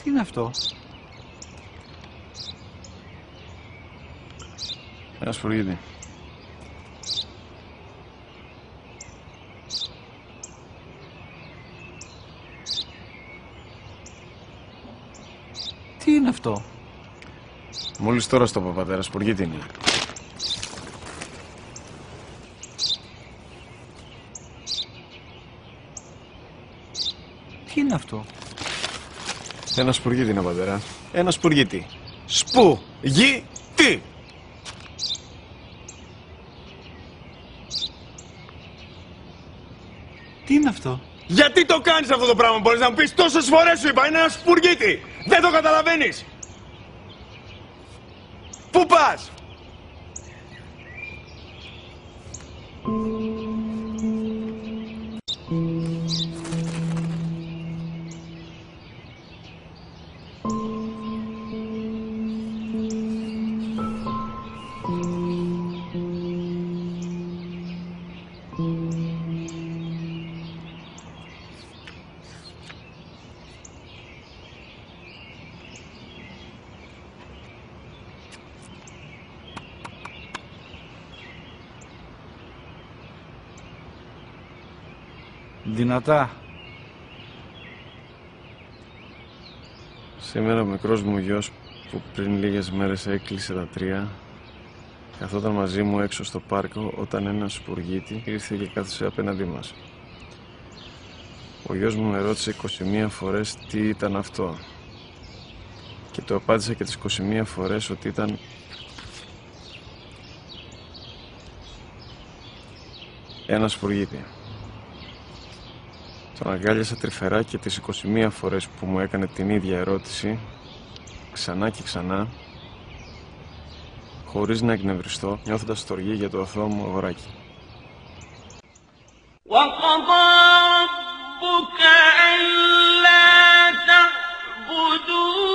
Τι είναι αυτό? Ένα σπουργίτη. Τι είναι αυτό? Μόλις τώρα στο είπα, πατέρα, σπουργίτη είναι. Τι είναι αυτό? Ένα σπουργίτη είναι, πατέρα. Ένα σπουργίτη. Σπου-γι-τι! Τι είναι αυτό? Γιατί το κάνεις αυτό το πράγμα, μπορείς να μου πεις? Τόσες φορές σου είπα, είναι ένα σπουργίτη! Δεν το καταλαβαίνεις! Πού πας? Δυνατά. Σήμερα ο μικρός μου γιος που πριν λίγες μέρες έκλεισε τα 3 καθόταν μαζί μου έξω στο πάρκο όταν ένα σπουργίτη ήρθε και κάθισε απέναντί μας. Ο γιος μου με ρώτησε 21 φορές τι ήταν αυτό και το απάντησα και τις 21 φορές ότι ήταν ένα σπουργίτη. Τον αγκάλιασα τρυφερά και τις 21 φορές που μου έκανε την ίδια ερώτηση, ξανά και ξανά, χωρίς να εκνευριστώ, νιώθοντας στοργή για το αθώο μου αγοράκι. وَقَضَى رَبُّكَ أَلَّا تَعْبُدُوا